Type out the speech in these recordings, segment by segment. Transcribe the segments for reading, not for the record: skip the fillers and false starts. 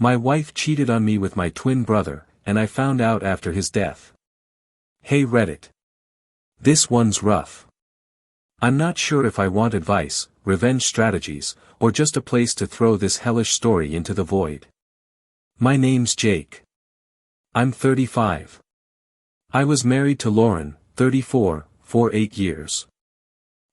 My wife cheated on me with my twin brother, and I found out after his death. Hey Reddit. This one's rough. I'm not sure if I want advice, revenge strategies, or just a place to throw this hellish story into the void. My name's Jake. I'm 35. I was married to Lauren, 34, for 8 years.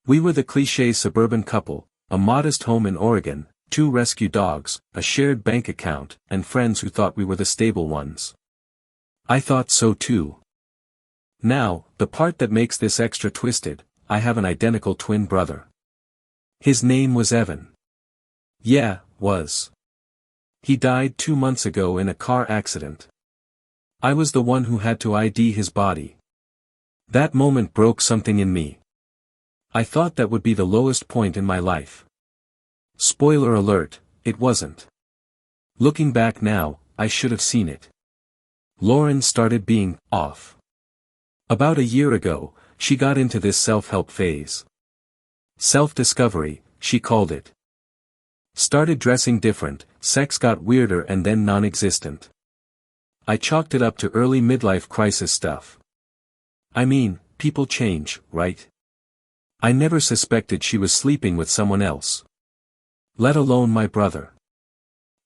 We were the cliché suburban couple, a modest home in Oregon, 2 rescue dogs, a shared bank account, and friends who thought we were the stable ones. I thought so too. Now, the part that makes this extra twisted, I have an identical twin brother. His name was Evan. Yeah, was. He died 2 months ago in a car accident. I was the one who had to ID his body. That moment broke something in me. I thought that would be the lowest point in my life. Spoiler alert, it wasn't. Looking back now, I should have seen it. Lauren started being off. About a year ago, she got into this self-help phase. Self-discovery, she called it. Started dressing different, sex got weirder and then non-existent. I chalked it up to early midlife crisis stuff. I mean, people change, right? I never suspected she was sleeping with someone else. Let alone my brother.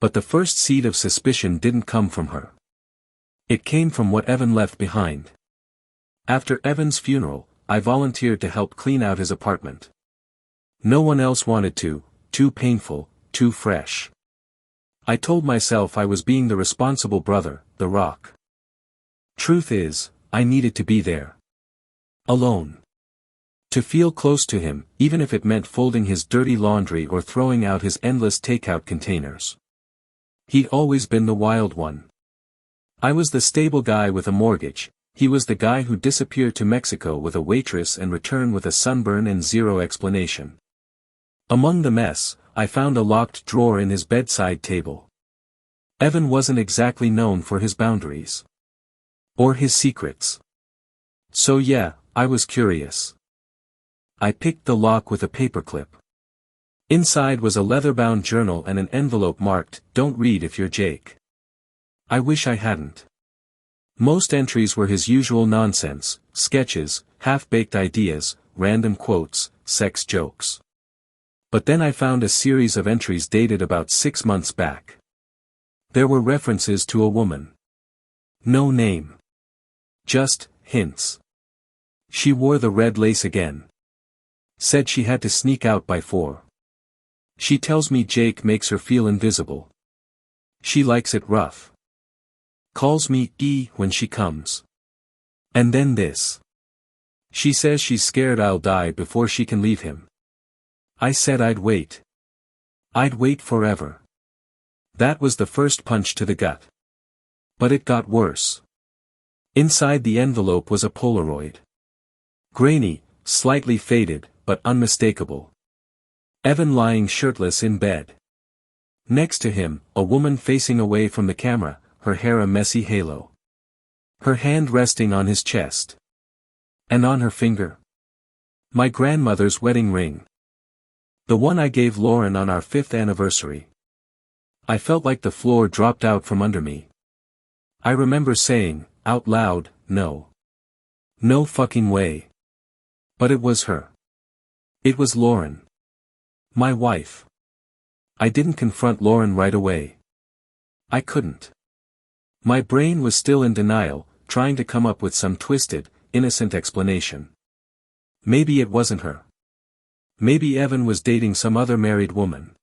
But the first seed of suspicion didn't come from her. It came from what Evan left behind. After Evan's funeral, I volunteered to help clean out his apartment. No one else wanted to, too painful, too fresh. I told myself I was being the responsible brother, the rock. Truth is, I needed to be there. Alone. To feel close to him, even if it meant folding his dirty laundry or throwing out his endless takeout containers. He'd always been the wild one. I was the stable guy with a mortgage, he was the guy who disappeared to Mexico with a waitress and returned with a sunburn and zero explanation. Among the mess, I found a locked drawer in his bedside table. Evan wasn't exactly known for his boundaries. Or his secrets. So yeah, I was curious. I picked the lock with a paperclip. Inside was a leather-bound journal and an envelope marked, "Don't read if you're Jake." I wish I hadn't. Most entries were his usual nonsense, sketches, half-baked ideas, random quotes, sex jokes. But then I found a series of entries dated about 6 months back. There were references to a woman. No name. Just, hints. She wore the red lace again. Said she had to sneak out by 4. She tells me Jake makes her feel invisible. She likes it rough. Calls me E when she comes. And then this. She says she's scared I'll die before she can leave him. I said I'd wait. I'd wait forever. That was the first punch to the gut. But it got worse. Inside the envelope was a Polaroid. Grainy, slightly faded, but unmistakable. Evan lying shirtless in bed. Next to him, a woman facing away from the camera, her hair a messy halo. Her hand resting on his chest. And on her finger. My grandmother's wedding ring. The one I gave Lauren on our 5th anniversary. I felt like the floor dropped out from under me. I remember saying, out loud, no. No fucking way. But it was her. It was Lauren. My wife. I didn't confront Lauren right away. I couldn't. My brain was still in denial, trying to come up with some twisted, innocent explanation. Maybe it wasn't her. Maybe Evan was dating some other married woman.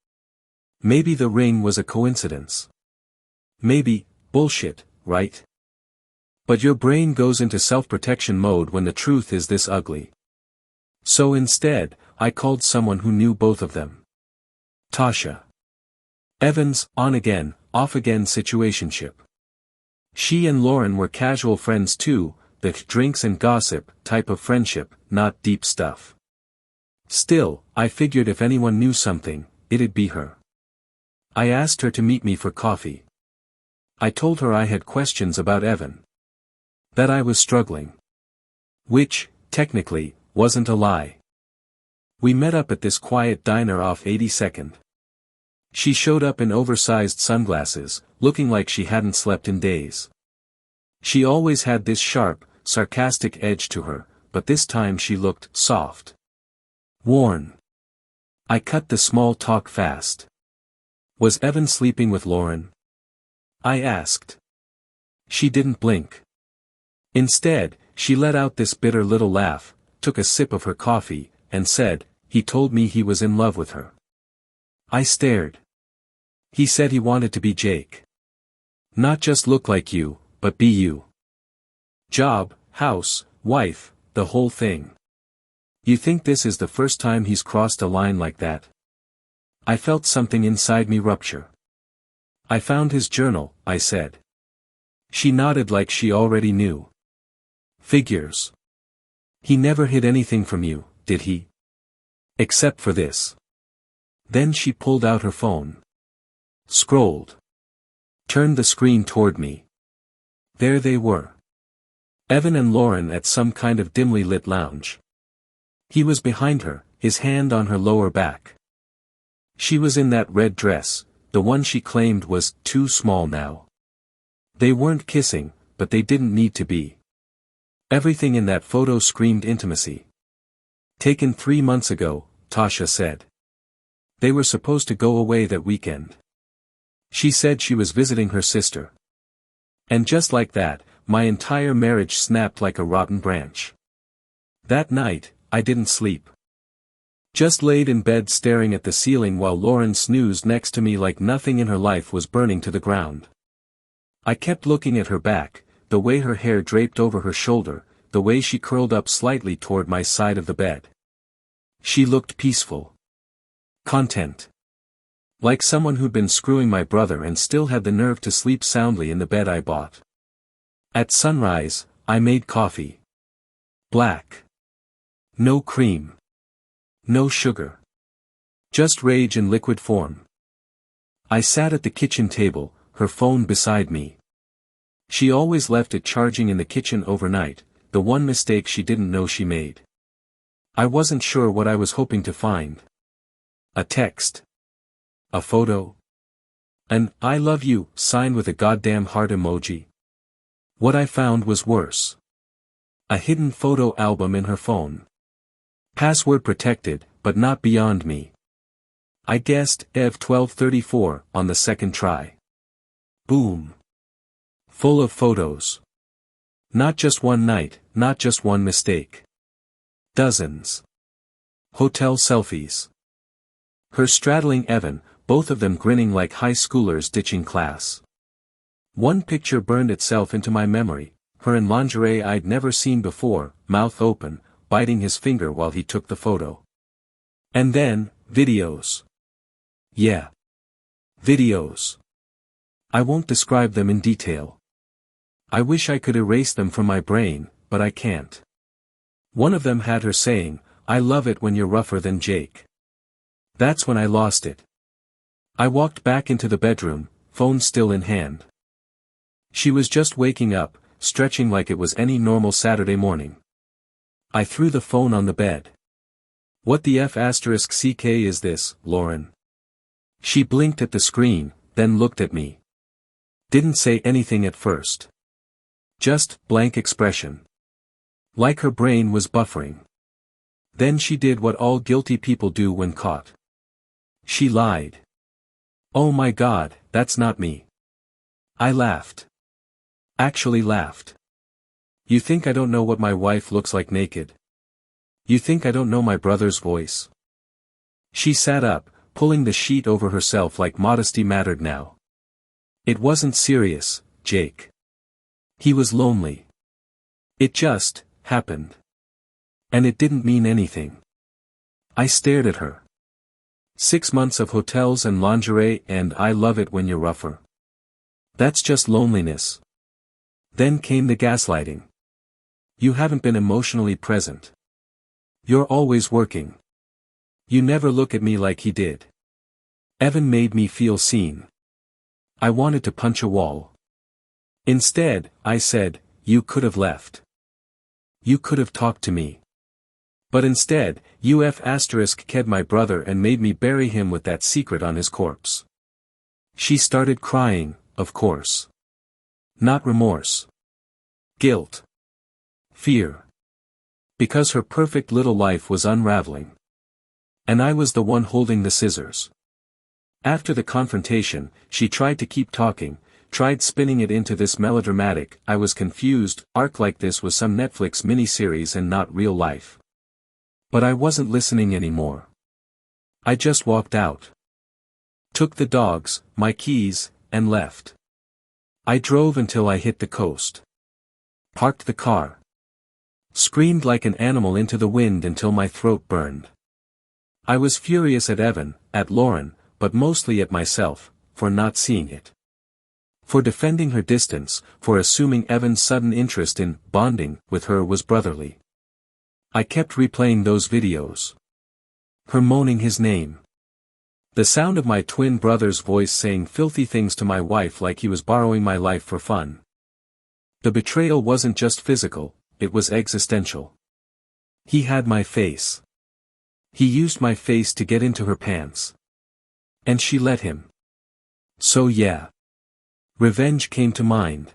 Maybe the ring was a coincidence. Maybe, bullshit, right? But your brain goes into self-protection mode when the truth is this ugly. So instead, I called someone who knew both of them. Tasha. Evan's on-again, off-again situationship. She and Lauren were casual friends too, the drinks and gossip type of friendship, not deep stuff. Still, I figured if anyone knew something, it'd be her. I asked her to meet me for coffee. I told her I had questions about Evan. That I was struggling. Which, technically, wasn't a lie. We met up at this quiet diner off 82nd. She showed up in oversized sunglasses, looking like she hadn't slept in days. She always had this sharp, sarcastic edge to her, but this time she looked soft. Worn. I cut the small talk fast. Was Evan sleeping with Lauren? I asked. She didn't blink. Instead, she let out this bitter little laugh, took a sip of her coffee, and said, "He told me he was in love with her." I stared. He said he wanted to be Jake. Not just look like you, but be you. Job, house, wife, the whole thing. You think this is the first time he's crossed a line like that? I felt something inside me rupture. I found his journal, I said. She nodded like she already knew. Figures. He never hid anything from you, did he? Except for this. Then she pulled out her phone. Scrolled. Turned the screen toward me. There they were. Evan and Lauren at some kind of dimly lit lounge. He was behind her, his hand on her lower back. She was in that red dress, the one she claimed was too small now. They weren't kissing, but they didn't need to be. Everything in that photo screamed intimacy. Taken 3 months ago, Tasha said. They were supposed to go away that weekend. She said she was visiting her sister. And just like that, my entire marriage snapped like a rotten branch. That night, I didn't sleep. Just laid in bed staring at the ceiling while Lauren snoozed next to me like nothing in her life was burning to the ground. I kept looking at her back, the way her hair draped over her shoulder, the way she curled up slightly toward my side of the bed. She looked peaceful. Content. Like someone who'd been screwing my brother and still had the nerve to sleep soundly in the bed I bought. At sunrise, I made coffee. Black. No cream. No sugar. Just rage in liquid form. I sat at the kitchen table, her phone beside me. She always left it charging in the kitchen overnight, the one mistake she didn't know she made. I wasn't sure what I was hoping to find. A text. A photo. An "I love you" sign with a goddamn heart emoji. What I found was worse. A hidden photo album in her phone. Password protected, but not beyond me. I guessed Ev 1234 on the second try. Boom. Full of photos. Not just one night, not just one mistake. Dozens. Hotel selfies. Her straddling Evan, both of them grinning like high schoolers ditching class. One picture burned itself into my memory, her in lingerie I'd never seen before, mouth open, biting his finger while he took the photo. And then, videos. Yeah. Videos. I won't describe them in detail. I wish I could erase them from my brain, but I can't. One of them had her saying, "I love it when you're rougher than Jake." That's when I lost it. I walked back into the bedroom, phone still in hand. She was just waking up, stretching like it was any normal Saturday morning. I threw the phone on the bed. "What the F***ck is this, Lauren?" She blinked at the screen, then looked at me. Didn't say anything at first. Just blank expression. Like her brain was buffering. Then she did what all guilty people do when caught. She lied. "Oh my God, that's not me." I laughed. Actually laughed. "You think I don't know what my wife looks like naked? You think I don't know my brother's voice?" She sat up, pulling the sheet over herself like modesty mattered now. "It wasn't serious, Jake. He was lonely. It just happened. And it didn't mean anything." I stared at her. 6 months of hotels and lingerie and "I love it when you're rougher." That's just loneliness. Then came the gaslighting. "You haven't been emotionally present. You're always working. You never look at me like he did." Evan made me feel seen. I wanted to punch a wall. Instead, I said, "You could have left. You could have talked to me. But instead, ked my brother and made me bury him with that secret on his corpse. She started crying, of course. Not remorse. Guilt. Fear. Because her perfect little life was unraveling. And I was the one holding the scissors. After the confrontation, she tried to keep talking, tried spinning it into this melodramatic, I was confused, arc like this was some Netflix miniseries and not real life. But I wasn't listening anymore. I just walked out. Took the dogs, my keys, and left. I drove until I hit the coast. Parked the car. Screamed like an animal into the wind until my throat burned. I was furious at Evan, at Lauren, but mostly at myself, for not seeing it. For defending her distance, for assuming Evan's sudden interest in bonding with her was brotherly. I kept replaying those videos. Her moaning his name. The sound of my twin brother's voice saying filthy things to my wife like he was borrowing my life for fun. The betrayal wasn't just physical, it was existential. He had my face. He used my face to get into her pants. And she let him. So yeah. Revenge came to mind.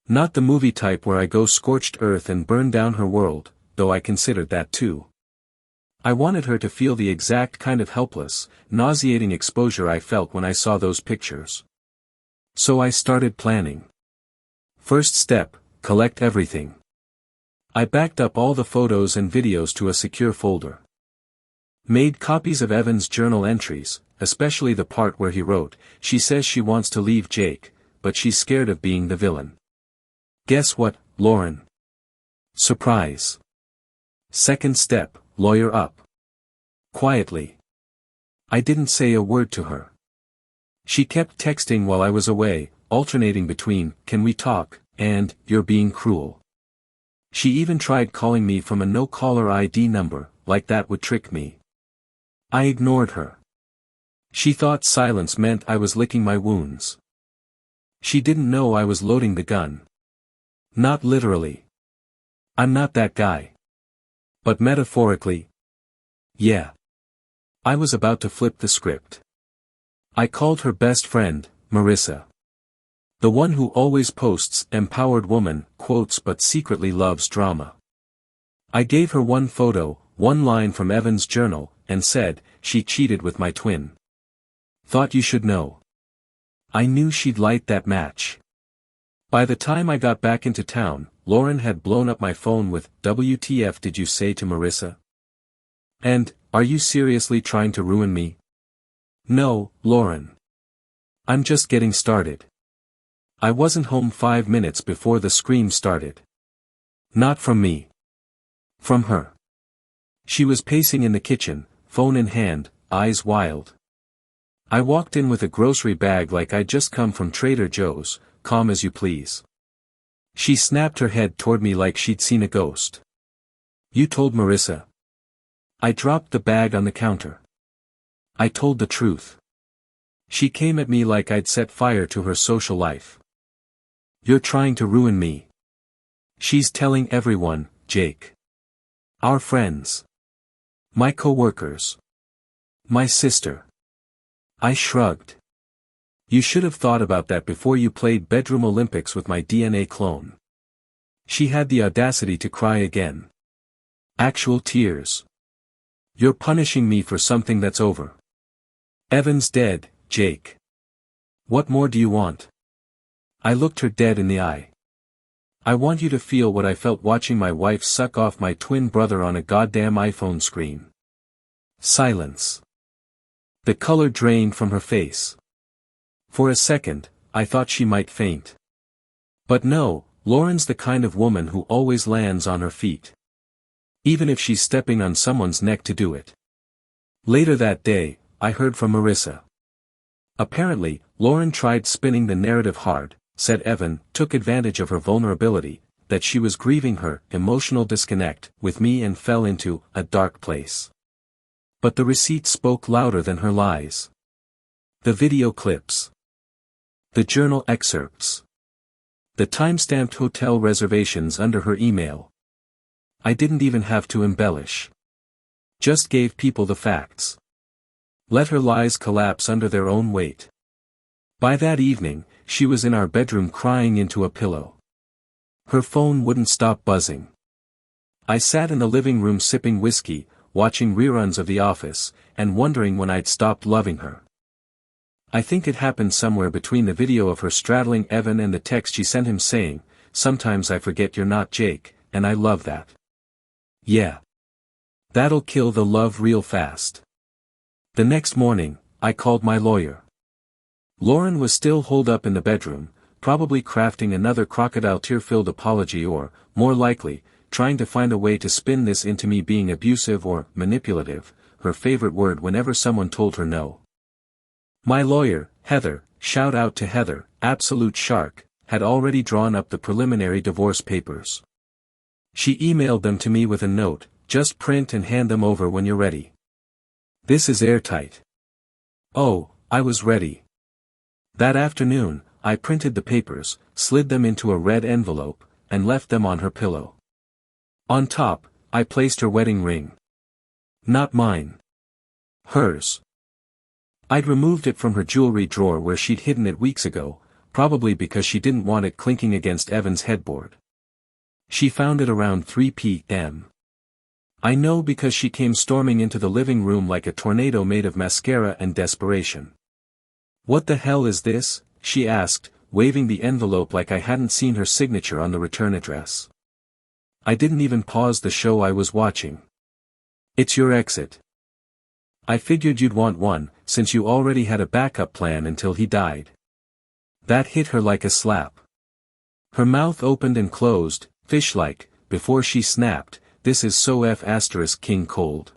Not the movie type where I go scorched earth and burn down her world, though I considered that too. I wanted her to feel the exact kind of helpless, nauseating exposure I felt when I saw those pictures. So I started planning. First step, collect everything. I backed up all the photos and videos to a secure folder. Made copies of Evan's journal entries, especially the part where he wrote, "She says she wants to leave Jake, but she's scared of being the villain." Guess what, Lauren? Surprise. Second step, lawyer up. Quietly. I didn't say a word to her. She kept texting while I was away, alternating between, "Can we talk?" and, "You're being cruel." She even tried calling me from a no-caller ID number, like that would trick me. I ignored her. She thought silence meant I was licking my wounds. She didn't know I was loading the gun. Not literally. I'm not that guy. But metaphorically. Yeah. I was about to flip the script. I called her best friend, Marissa. The one who always posts empowered woman quotes but secretly loves drama. I gave her one photo, one line from Evan's journal, and said, "She cheated with my twin. Thought you should know." I knew she'd light that match. By the time I got back into town, Lauren had blown up my phone with, "WTF did you say to Marissa?" And, "Are you seriously trying to ruin me?" No, Lauren. I'm just getting started. I wasn't home 5 minutes before the scream started. Not from me. From her. She was pacing in the kitchen, phone in hand, eyes wild. I walked in with a grocery bag like I'd just come from Trader Joe's, calm as you please. She snapped her head toward me like she'd seen a ghost. "You told Marissa." I dropped the bag on the counter. I told the truth. She came at me like I'd set fire to her social life. "You're trying to ruin me." "She's telling everyone, Jake. Our friends. My co-workers. My sister." I shrugged. "You should have thought about that before you played Bedroom Olympics with my DNA clone." She had the audacity to cry again. Actual tears. "You're punishing me for something that's over. Evan's dead, Jake. What more do you want?" I looked her dead in the eye. "I want you to feel what I felt watching my wife suck off my twin brother on a goddamn iPhone screen." Silence. The color drained from her face. For a second, I thought she might faint. But no, Lauren's the kind of woman who always lands on her feet. Even if she's stepping on someone's neck to do it. Later that day, I heard from Marissa. Apparently, Lauren tried spinning the narrative hard, said Evan took advantage of her vulnerability, that she was grieving her emotional disconnect with me and fell into a dark place. But the receipts spoke louder than her lies. The video clips. The journal excerpts. The time-stamped hotel reservations under her email. I didn't even have to embellish. Just gave people the facts. Let her lies collapse under their own weight. By that evening, she was in our bedroom crying into a pillow. Her phone wouldn't stop buzzing. I sat in the living room sipping whiskey, watching reruns of The Office, and wondering when I'd stopped loving her. I think it happened somewhere between the video of her straddling Evan and the text she sent him saying, "Sometimes I forget you're not Jake, and I love that." Yeah. That'll kill the love real fast. The next morning, I called my lawyer. Lauren was still holed up in the bedroom, probably crafting another crocodile tear-filled apology or, more likely, trying to find a way to spin this into me being abusive or manipulative, her favorite word whenever someone told her no. My lawyer, Heather, shout out to Heather, absolute shark, had already drawn up the preliminary divorce papers. She emailed them to me with a note, "Just print and hand them over when you're ready. This is airtight." Oh, I was ready. That afternoon, I printed the papers, slid them into a red envelope, and left them on her pillow. On top, I placed her wedding ring. Not mine. Hers. I'd removed it from her jewelry drawer where she'd hidden it weeks ago, probably because she didn't want it clinking against Evan's headboard. She found it around 3 p.m. I know because she came storming into the living room like a tornado made of mascara and desperation. "What the hell is this?" she asked, waving the envelope like I hadn't seen her signature on the return address. I didn't even pause the show I was watching. "It's your exit. I figured you'd want one, since you already had a backup plan until he died." That hit her like a slap. Her mouth opened and closed, fish-like, before she snapped, "This is so King cold."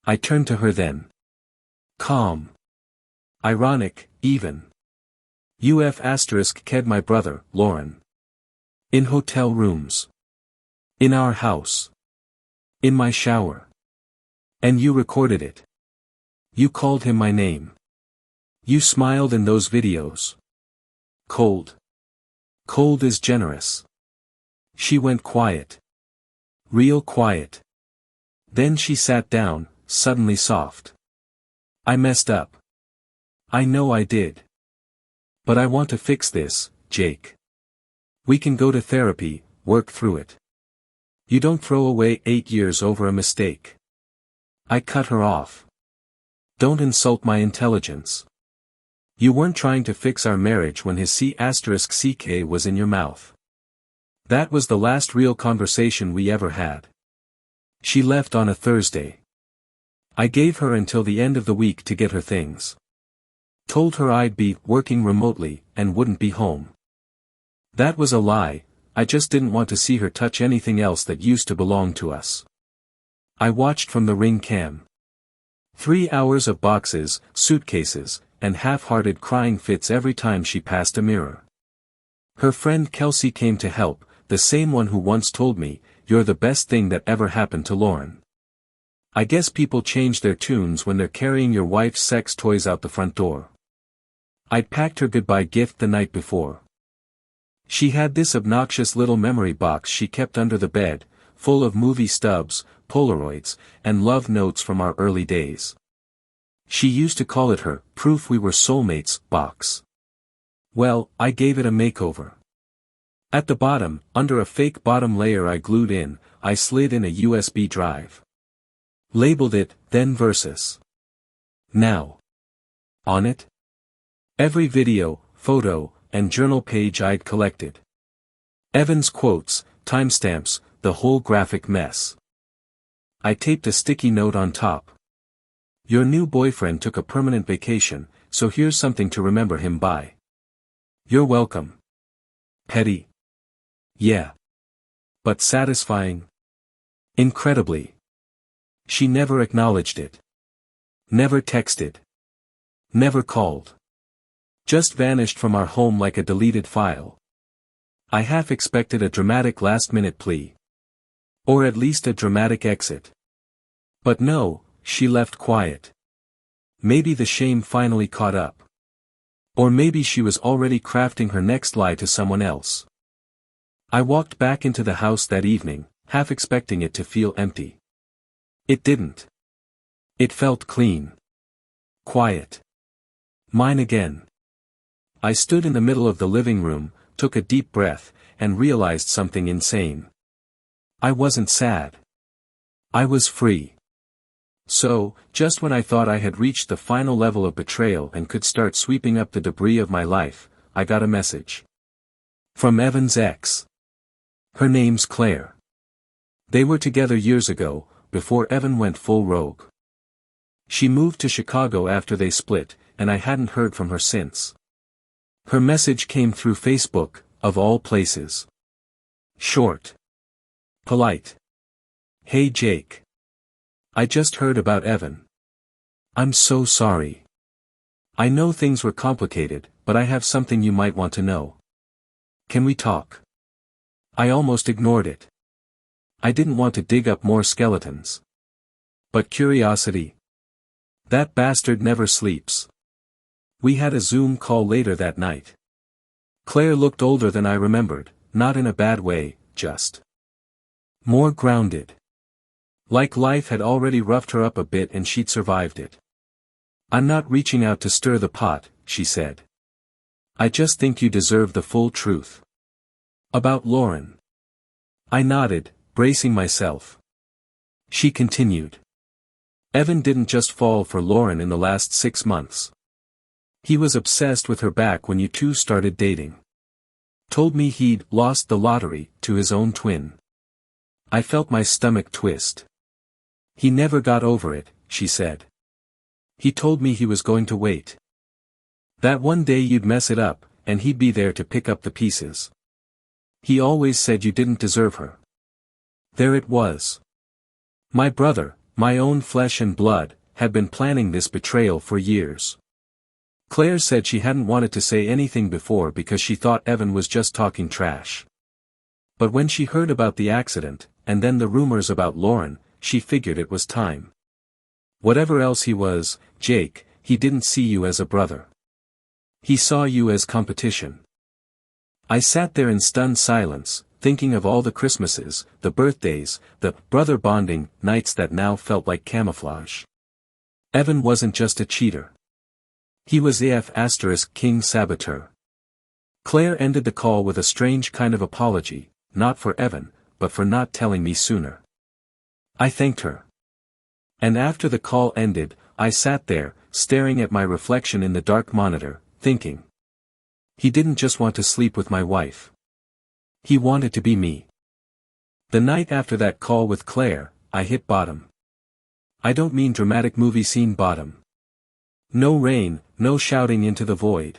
I turned to her then. Calm. Ironic, even. You ked my brother, Lauren. In hotel rooms. In our house. In my shower. And you recorded it. You called him my name. You smiled in those videos. Cold. Cold is generous. She went quiet. Real quiet. Then she sat down, suddenly soft. "I messed up. I know I did. But I want to fix this, Jake. We can go to therapy, work through it. You don't throw away 8 years over a mistake." I cut her off. "Don't insult my intelligence. You weren't trying to fix our marriage when his C*ck was in your mouth. That was the last real conversation we ever had." She left on a Thursday. I gave her until the end of the week to get her things. Told her I'd be working remotely and wouldn't be home. That was a lie, I just didn't want to see her touch anything else that used to belong to us. I watched from the ring cam. 3 hours of boxes, suitcases, and half-hearted crying fits every time she passed a mirror. Her friend Kelsey came to help, the same one who once told me, "You're the best thing that ever happened to Lauren." I guess people change their tunes when they're carrying your wife's sex toys out the front door. I'd packed her goodbye gift the night before. She had this obnoxious little memory box she kept under the bed, full of movie stubs, Polaroids, and love notes from our early days. She used to call it her "proof we were soulmates" box. Well, I gave it a makeover. At the bottom, under a fake bottom layer I glued in, I slid in a USB drive. Labeled it, Then Versus. Now. On it? Every video, photo, and journal page I'd collected. Evan's quotes, timestamps, the whole graphic mess. I taped a sticky note on top. "Your new boyfriend took a permanent vacation, so here's something to remember him by." You're welcome. Petty. Yeah. But satisfying. Incredibly. She never acknowledged it. Never texted. Never called. Just vanished from our home like a deleted file. I half expected a dramatic last-minute plea. Or at least a dramatic exit. But no, she left quiet. Maybe the shame finally caught up. Or maybe she was already crafting her next lie to someone else. I walked back into the house that evening, half expecting it to feel empty. It didn't. It felt clean. Quiet. Mine again. I stood in the middle of the living room, took a deep breath, and realized something insane. I wasn't sad. I was free. So, just when I thought I had reached the final level of betrayal and could start sweeping up the debris of my life, I got a message. From Evan's ex. Her name's Claire. They were together years ago, before Evan went full rogue. She moved to Chicago after they split, and I hadn't heard from her since. Her message came through Facebook, of all places. Short. Polite. Hey Jake. I just heard about Evan. I'm so sorry. I know things were complicated, but I have something you might want to know. Can we talk? I almost ignored it. I didn't want to dig up more skeletons. But curiosity. That bastard never sleeps. We had a Zoom call later that night. Claire looked older than I remembered, not in a bad way, just more grounded. Like life had already roughed her up a bit and she'd survived it. I'm not reaching out to stir the pot, she said. I just think you deserve the full truth. About Lauren. I nodded, bracing myself. She continued. Evan didn't just fall for Lauren in the last 6 months. He was obsessed with her back when you two started dating. Told me he'd lost the lottery to his own twin. I felt my stomach twist. He never got over it, she said. He told me he was going to wait. That one day you'd mess it up, and he'd be there to pick up the pieces. He always said you didn't deserve her. There it was. My brother, my own flesh and blood, had been planning this betrayal for years. Claire said she hadn't wanted to say anything before because she thought Evan was just talking trash. But when she heard about the accident, and then the rumors about Lauren, she figured it was time. Whatever else he was, Jake, he didn't see you as a brother. He saw you as competition. I sat there in stunned silence, thinking of all the Christmases, the birthdays, the brother bonding nights that now felt like camouflage. Evan wasn't just a cheater. He was the king saboteur. Claire ended the call with a strange kind of apology, not for Evan, but for not telling me sooner. I thanked her. And after the call ended, I sat there, staring at my reflection in the dark monitor, thinking. He didn't just want to sleep with my wife. He wanted to be me. The night after that call with Claire, I hit bottom. I don't mean dramatic movie scene bottom. No rain, no shouting into the void.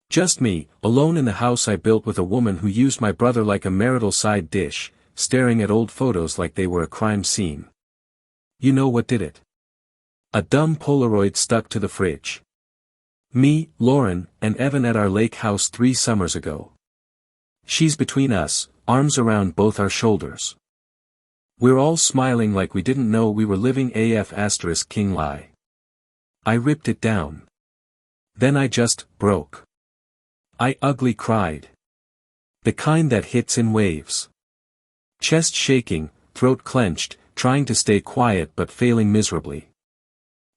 Just me, alone in the house I built with a woman who used my brother like a marital side dish, staring at old photos like they were a crime scene. You know what did it? A dumb Polaroid stuck to the fridge. Me, Lauren, and Evan at our lake house 3 summers ago. She's between us, arms around both our shoulders. We're all smiling like we didn't know we were living king lie. I ripped it down. Then I just broke. I ugly cried. The kind that hits in waves. Chest shaking, throat clenched, trying to stay quiet but failing miserably.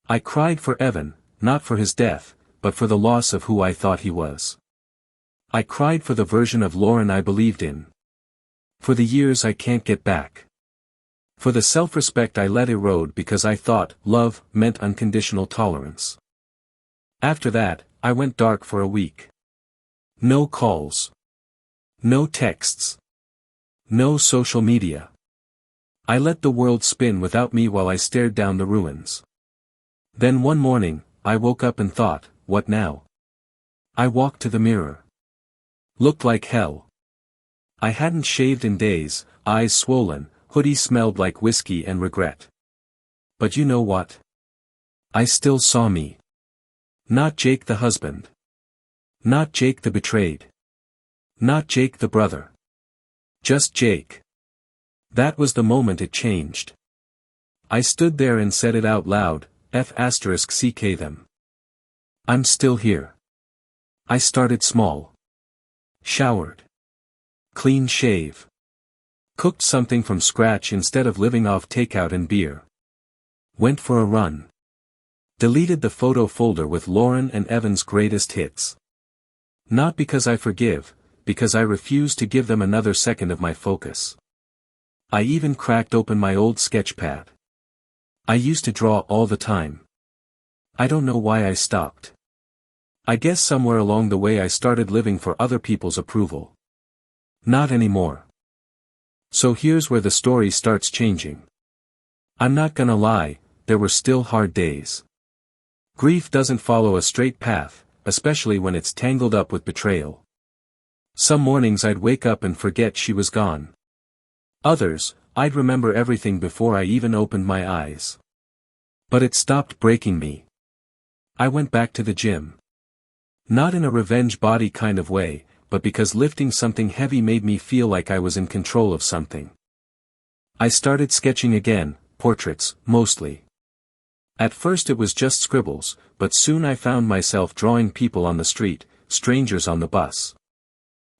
I cried for Evan, not for his death, but for the loss of who I thought he was. I cried for the version of Lauren I believed in. For the years I can't get back. For the self-respect I let erode because I thought love meant unconditional tolerance. After that, I went dark for a week. No calls. No texts. No social media. I let the world spin without me while I stared down the ruins. Then one morning, I woke up and thought, what now? I walked to the mirror. Looked like hell. I hadn't shaved in days, eyes swollen, hoodie smelled like whiskey and regret. But you know what? I still saw me. Not Jake the husband. Not Jake the betrayed. Not Jake the brother. Just Jake. That was the moment it changed. I stood there and said it out loud, *CK them. I'm still here. I started small. Showered. Clean shave. Cooked something from scratch instead of living off takeout and beer. Went for a run. Deleted the photo folder with Lauren and Evan's greatest hits. Not because I forgive, because I refuse to give them another second of my focus. I even cracked open my old sketchpad. I used to draw all the time. I don't know why I stopped. I guess somewhere along the way I started living for other people's approval. Not anymore. So here's where the story starts changing. I'm not gonna lie, there were still hard days. Grief doesn't follow a straight path, especially when it's tangled up with betrayal. Some mornings I'd wake up and forget she was gone. Others, I'd remember everything before I even opened my eyes. But it stopped breaking me. I went back to the gym. Not in a revenge body kind of way, but because lifting something heavy made me feel like I was in control of something. I started sketching again, portraits, mostly. At first it was just scribbles, but soon I found myself drawing people on the street, strangers on the bus.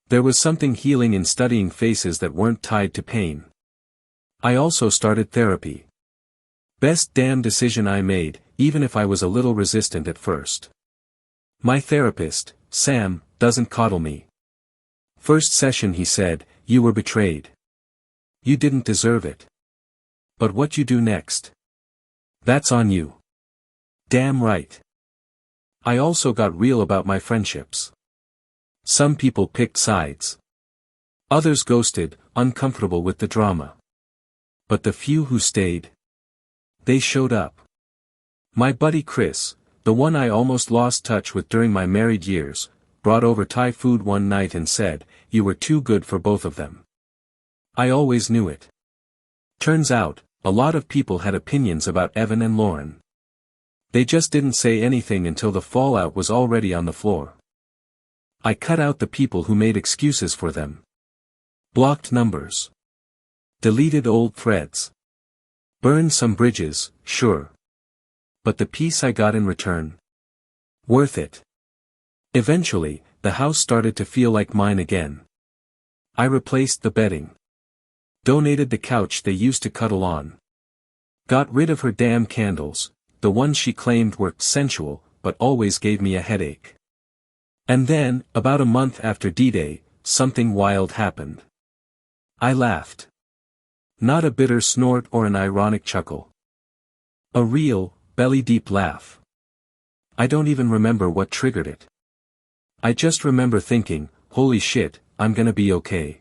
There was something healing in studying faces that weren't tied to pain. I also started therapy. Best damn decision I made, even if I was a little resistant at first. My therapist, Sam, doesn't coddle me. First session he said, "You were betrayed. You didn't deserve it. But what you do next? That's on you." Damn right. I also got real about my friendships. Some people picked sides. Others ghosted, uncomfortable with the drama. But the few who stayed, they showed up. My buddy Chris, the one I almost lost touch with during my married years, brought over Thai food one night and said, "You were too good for both of them." I always knew it. Turns out, a lot of people had opinions about Evan and Lauren. They just didn't say anything until the fallout was already on the floor. I cut out the people who made excuses for them. Blocked numbers. Deleted old threads. Burned some bridges, sure. But the peace I got in return? Worth it. Eventually, the house started to feel like mine again. I replaced the bedding. Donated the couch they used to cuddle on. Got rid of her damn candles, the ones she claimed were sensual, but always gave me a headache. And then, about a month after D-Day, something wild happened. I laughed. Not a bitter snort or an ironic chuckle. A real, belly-deep laugh. I don't even remember what triggered it. I just remember thinking, holy shit, I'm gonna be okay.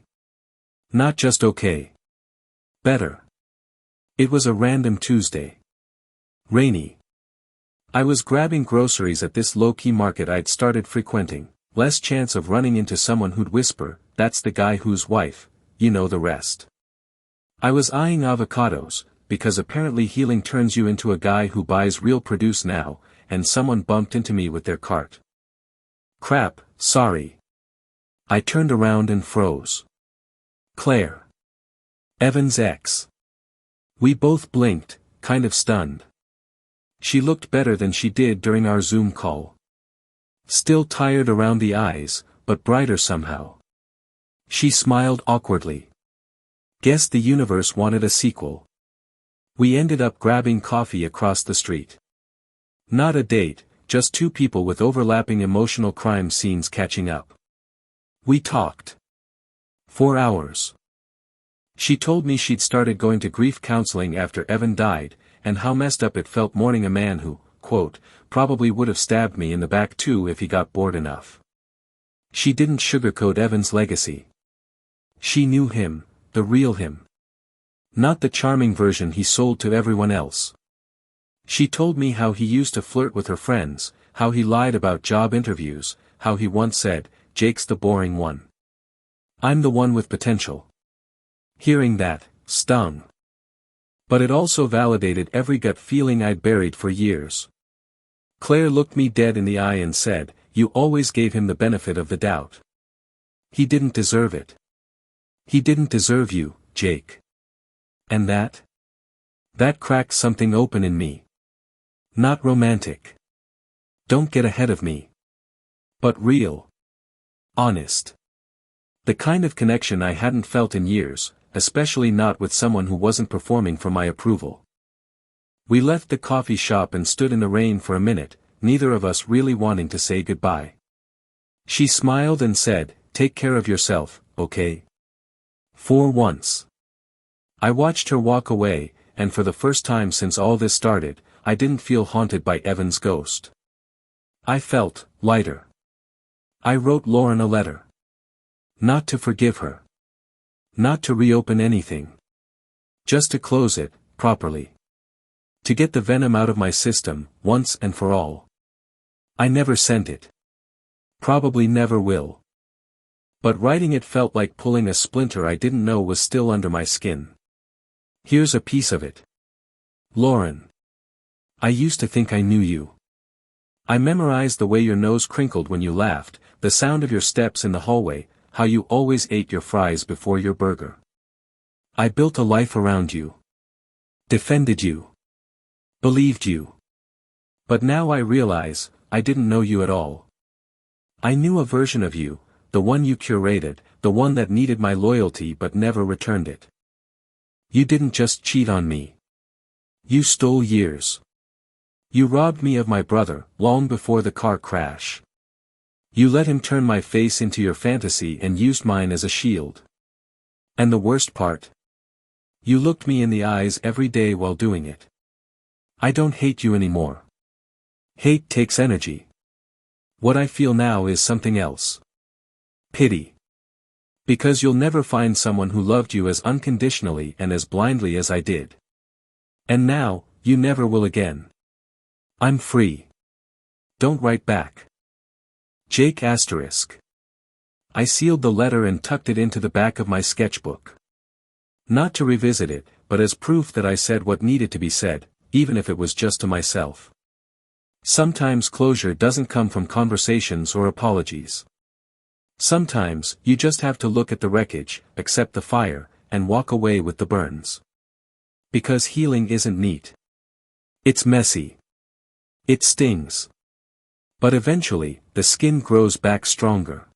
Not just okay. Better. It was a random Tuesday. Rainy. I was grabbing groceries at this low-key market I'd started frequenting, less chance of running into someone who'd whisper, "That's the guy whose wife," you know the rest. I was eyeing avocados, because apparently healing turns you into a guy who buys real produce now, and someone bumped into me with their cart. Crap, sorry. I turned around and froze. Claire. Evan's ex. We both blinked, kind of stunned. She looked better than she did during our Zoom call. Still tired around the eyes, but brighter somehow. She smiled awkwardly. Guess the universe wanted a sequel. We ended up grabbing coffee across the street. Not a date, just two people with overlapping emotional crime scenes catching up. We talked. 4 hours. She told me she'd started going to grief counseling after Evan died, and how messed up it felt mourning a man who, quote, probably would have stabbed me in the back too if he got bored enough. She didn't sugarcoat Evan's legacy. She knew him, the real him. Not the charming version he sold to everyone else. She told me how he used to flirt with her friends, how he lied about job interviews, how he once said, "Jake's the boring one. I'm the one with potential." Hearing that, stung. But it also validated every gut feeling I'd buried for years. Claire looked me dead in the eye and said, "You always gave him the benefit of the doubt. He didn't deserve it. He didn't deserve you, Jake." And that? That cracked something open in me. Not romantic. Don't get ahead of me. But real. Honest. The kind of connection I hadn't felt in years, especially not with someone who wasn't performing for my approval. We left the coffee shop and stood in the rain for a minute, neither of us really wanting to say goodbye. She smiled and said, "Take care of yourself, okay?" For once. I watched her walk away, and for the first time since all this started, I didn't feel haunted by Evan's ghost. I felt lighter. I wrote Lauren a letter. Not to forgive her. Not to reopen anything. Just to close it, properly. To get the venom out of my system, once and for all. I never sent it. Probably never will. But writing it felt like pulling a splinter I didn't know was still under my skin. Here's a piece of it. Lauren. I used to think I knew you. I memorized the way your nose crinkled when you laughed, the sound of your steps in the hallway, how you always ate your fries before your burger. I built a life around you. Defended you. Believed you. But now I realize, I didn't know you at all. I knew a version of you, the one you curated, the one that needed my loyalty but never returned it. You didn't just cheat on me. You stole years. You robbed me of my brother, long before the car crash. You let him turn my face into your fantasy and used mine as a shield. And the worst part? You looked me in the eyes every day while doing it. I don't hate you anymore. Hate takes energy. What I feel now is something else. Pity. Because you'll never find someone who loved you as unconditionally and as blindly as I did. And now, you never will again. I'm free. Don't write back. Jake *. I sealed the letter and tucked it into the back of my sketchbook. Not to revisit it, but as proof that I said what needed to be said, even if it was just to myself. Sometimes closure doesn't come from conversations or apologies. Sometimes, you just have to look at the wreckage, accept the fire, and walk away with the burns. Because healing isn't neat. It's messy. It stings. But eventually, the skin grows back stronger.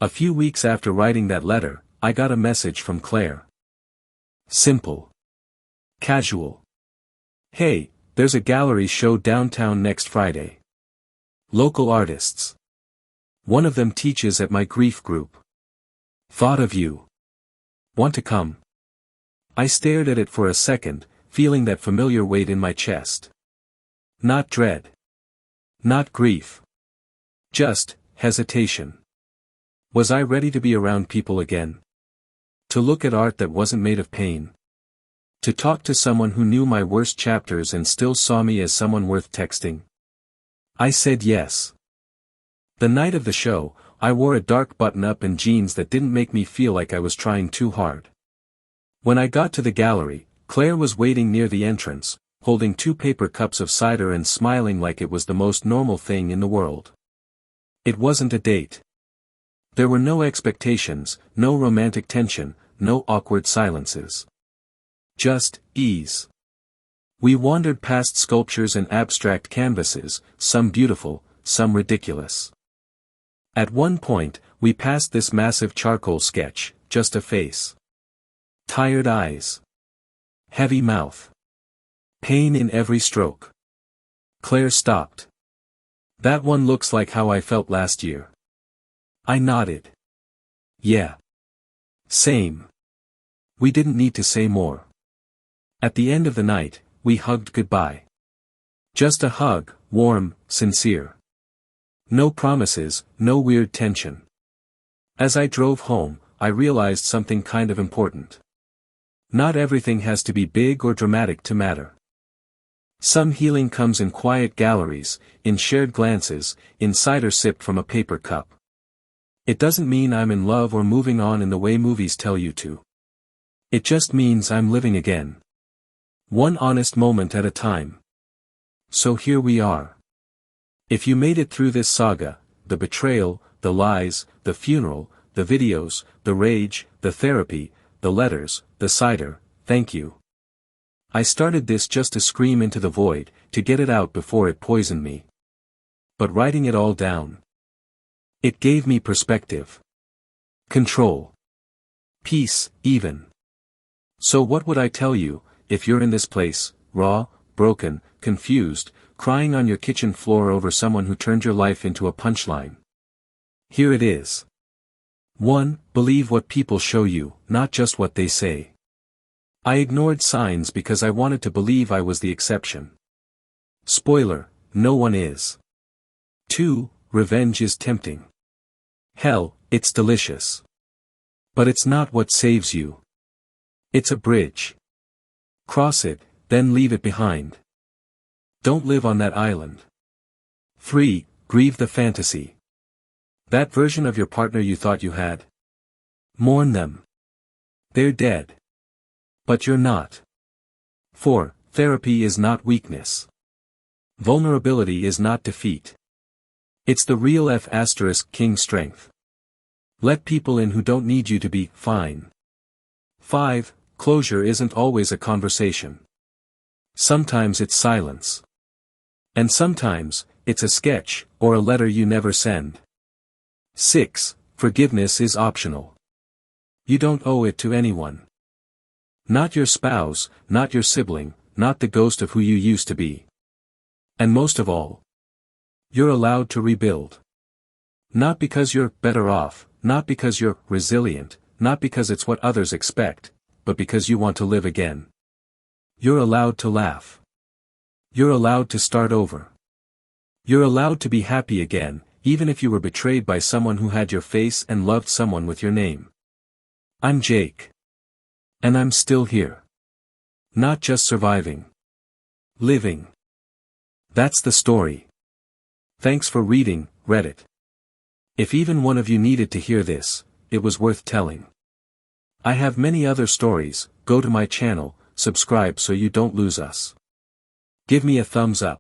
A few weeks after writing that letter, I got a message from Claire. Simple. Casual. Hey, there's a gallery show downtown next Friday. Local artists. One of them teaches at my grief group. Thought of you. Want to come? I stared at it for a second, feeling that familiar weight in my chest. Not dread. Not grief. Just hesitation. Was I ready to be around people again? To look at art that wasn't made of pain? To talk to someone who knew my worst chapters and still saw me as someone worth texting? I said yes. The night of the show, I wore a dark button-up and jeans that didn't make me feel like I was trying too hard. When I got to the gallery, Claire was waiting near the entrance, holding 2 paper cups of cider and smiling like it was the most normal thing in the world. It wasn't a date. There were no expectations, no romantic tension, no awkward silences. Just ease. We wandered past sculptures and abstract canvases, some beautiful, some ridiculous. At one point, we passed this massive charcoal sketch, just a face. Tired eyes. Heavy mouth. Pain in every stroke. Claire stopped. That one looks like how I felt last year. I nodded. Yeah. Same. We didn't need to say more. At the end of the night, we hugged goodbye. Just a hug, warm, sincere. No promises, no weird tension. As I drove home, I realized something kind of important. Not everything has to be big or dramatic to matter. Some healing comes in quiet galleries, in shared glances, in cider sipped from a paper cup. It doesn't mean I'm in love or moving on in the way movies tell you to. It just means I'm living again. One honest moment at a time. So here we are. If you made it through this saga, the betrayal, the lies, the funeral, the videos, the rage, the therapy, the letters, the cider, thank you. I started this just to scream into the void, to get it out before it poisoned me. But writing it all down. It gave me perspective. Control. Peace, even. So what would I tell you, if you're in this place, raw, broken, confused, crying on your kitchen floor over someone who turned your life into a punchline? Here it is. 1. Believe what people show you, not just what they say. I ignored signs because I wanted to believe I was the exception. Spoiler, no one is. 2. Revenge is tempting. Hell, it's delicious. But it's not what saves you. It's a bridge. Cross it, then leave it behind. Don't live on that island. 3. Grieve the fantasy. That version of your partner you thought you had. Mourn them. They're dead. But you're not. 4. Therapy is not weakness. Vulnerability is not defeat. It's the real F***king strength. Let people in who don't need you to be fine. 5. Closure isn't always a conversation. Sometimes it's silence. And sometimes, it's a sketch, or a letter you never send. 6. Forgiveness is optional. You don't owe it to anyone. Not your spouse, not your sibling, not the ghost of who you used to be. And most of all, you're allowed to rebuild. Not because you're better off, not because you're resilient, not because it's what others expect, but because you want to live again. You're allowed to laugh. You're allowed to start over. You're allowed to be happy again, even if you were betrayed by someone who had your face and loved someone with your name. I'm Jake. And I'm still here. Not just surviving. Living. That's the story. Thanks for reading, Reddit. If even one of you needed to hear this, it was worth telling. I have many other stories. Go to my channel, subscribe so you don't lose us. Give me a thumbs up.